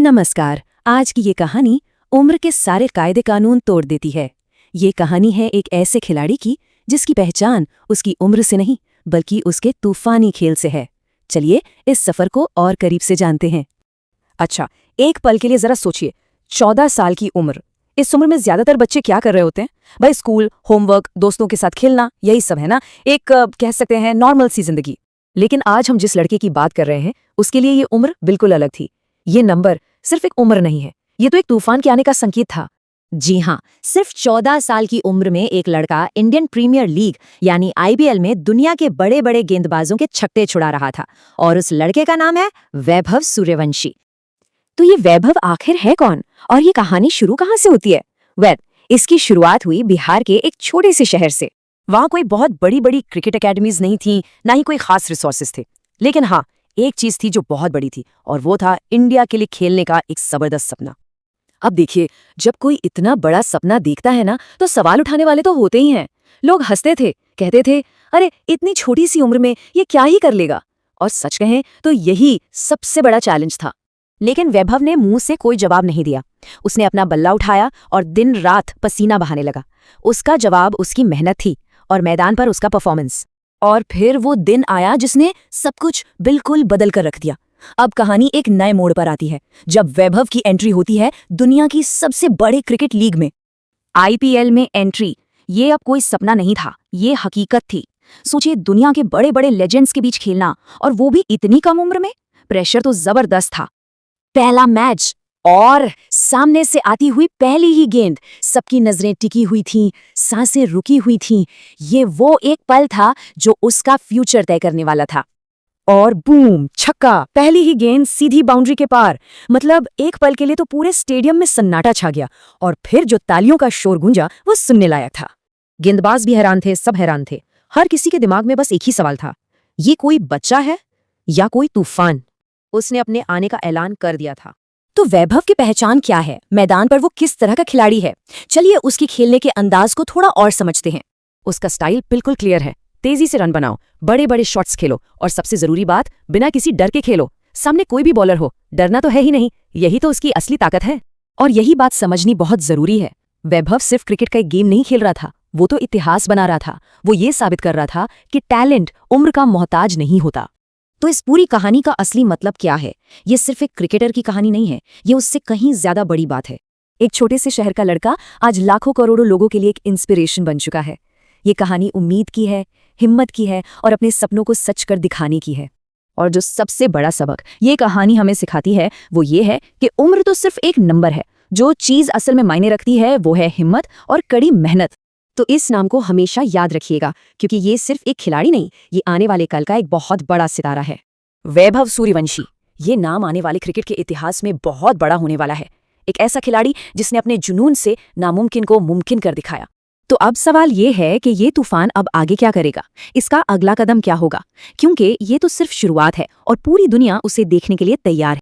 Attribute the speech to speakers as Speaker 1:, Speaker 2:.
Speaker 1: नमस्कार। आज की ये कहानी उम्र के सारे कायदे कानून तोड़ देती है। ये कहानी है एक ऐसे खिलाड़ी की जिसकी पहचान उसकी उम्र से नहीं बल्कि उसके तूफानी खेल से है। चलिए इस सफर को और करीब से जानते हैं।
Speaker 2: अच्छा, एक पल के लिए जरा सोचिए, 14 साल की उम्र। इस उम्र में ज्यादातर बच्चे क्या कर रहे होते हैं? भाई स्कूल, होमवर्क, दोस्तों के साथ खेलना, यही सब है ना। एक कह सकते हैं नॉर्मल सी जिंदगी। लेकिन आज हम जिस लड़के की बात कर रहे हैं उसके लिए ये उम्र बिल्कुल अलग थी। ये नंबर सिर्फ एक उम्र नहीं है, ये तो एक तूफान के आने का संकेत था।
Speaker 1: जी हाँ, सिर्फ 14 साल की उम्र में एक लड़का इंडियन प्रीमियर लीग यानी आईपीएल में दुनिया के बड़े बड़े गेंदबाजों के छक्के छुड़ा रहा था। और उस लड़के का नाम है वैभव सूर्यवंशी। तो ये वैभव आखिर है कौन और ये कहानी शुरू कहाँ से होती है? इसकी शुरुआत हुई बिहार के एक छोटे से शहर से।
Speaker 2: वहां कोई बहुत बड़ी बड़ी क्रिकेट एकेडमीज नहीं थी, ना ही कोई खास रिसोर्सेज थे। लेकिन हाँ, एक चीज थी जो बहुत बड़ी थी, और वो था इंडिया के लिए खेलने का एक जबरदस्त सपना। अब देखिए, जब कोई इतना बड़ा सपना देखता है ना, तो सवाल उठाने वाले तो होते ही हैं। लोग हंसते थे, कहते थे अरे इतनी छोटी सी उम्र में ये क्या ही कर लेगा। और सच कहें तो यही सबसे बड़ा चैलेंज था। लेकिन वैभव ने मुंह से कोई जवाब नहीं दिया। उसने अपना बल्ला उठाया और दिन रात पसीना बहाने लगा। उसका जवाब उसकी मेहनत थी और मैदान पर उसका परफॉर्मेंस। और फिर वो दिन आया जिसने सब कुछ बिल्कुल बदल कर रख दिया। अब कहानी एक नए मोड़ पर आती है, जब वैभव की एंट्री होती है दुनिया की सबसे बड़े क्रिकेट लीग में। आईपीएल में एंट्री, ये अब कोई सपना नहीं था, ये हकीकत थी। सोचिए, दुनिया के बड़े बड़े लेजेंड्स के बीच खेलना, और वो भी इतनी कम उम्र में। प्रेशर तो जबरदस्त था। पहला मैच और सामने से आती हुई पहली ही गेंद, सबकी नजरें टिकी हुई थीं, सांसें रुकी हुई थीं। ये वो एक पल था जो उसका फ्यूचर तय करने वाला था। और बूम, छक्का, पहली ही गेंद सीधी बाउंड्री के पार। मतलब एक पल के लिए तो पूरे स्टेडियम में सन्नाटा छा गया। और फिर जो तालियों का शोर गूंजा वो सुनने लायक था। गेंदबाज भी हैरान थे, सब हैरान थे। हर किसी के दिमाग में बस एक ही सवाल था, ये कोई बच्चा है या कोई तूफान? उसने अपने आने का ऐलान कर दिया था। तो वैभव की पहचान क्या है, मैदान पर वो किस तरह का खिलाड़ी है? चलिए उसकी खेलने के अंदाज को थोड़ा और समझते हैं। उसका स्टाइल बिल्कुल क्लियर है। तेजी से रन बनाओ, बड़े बड़े शॉट्स खेलो, और सबसे जरूरी बात, बिना किसी डर के खेलो। सामने कोई भी बॉलर हो, डरना तो है ही नहीं। यही तो उसकी असली ताकत है। और यही बात समझनी बहुत जरूरी है। वैभव सिर्फ क्रिकेट का एक गेम नहीं खेल रहा था, वो तो इतिहास बना रहा था। वो ये साबित कर रहा था कि टैलेंट उम्र का मोहताज नहीं होता। तो इस पूरी कहानी का असली मतलब क्या है? ये सिर्फ एक क्रिकेटर की कहानी नहीं है, ये उससे कहीं ज्यादा बड़ी बात है। एक छोटे से शहर का लड़का आज लाखों करोड़ों लोगों के लिए एक इंस्पिरेशन बन चुका है। ये कहानी उम्मीद की है, हिम्मत की है, और अपने सपनों को सच कर दिखाने की है। और जो सबसे बड़ा सबक ये कहानी हमें सिखाती है वो ये है कि उम्र तो सिर्फ एक नंबर है। जो चीज असल में मायने रखती है वो है हिम्मत और कड़ी मेहनत। तो इस नाम को हमेशा याद रखिएगा, क्योंकि ये सिर्फ एक खिलाड़ी नहीं, ये आने वाले कल का एक बहुत बड़ा सितारा है। वैभव सूर्यवंशी, ये नाम आने वाले क्रिकेट के इतिहास में बहुत बड़ा होने वाला है। एक ऐसा खिलाड़ी जिसने अपने जुनून से नामुमकिन को मुमकिन कर दिखाया। तो अब सवाल ये है कि ये तूफान अब आगे क्या करेगा, इसका अगला कदम क्या होगा? क्योंकि ये तो सिर्फ शुरुआत है और पूरी दुनिया उसे देखने के लिए तैयार है।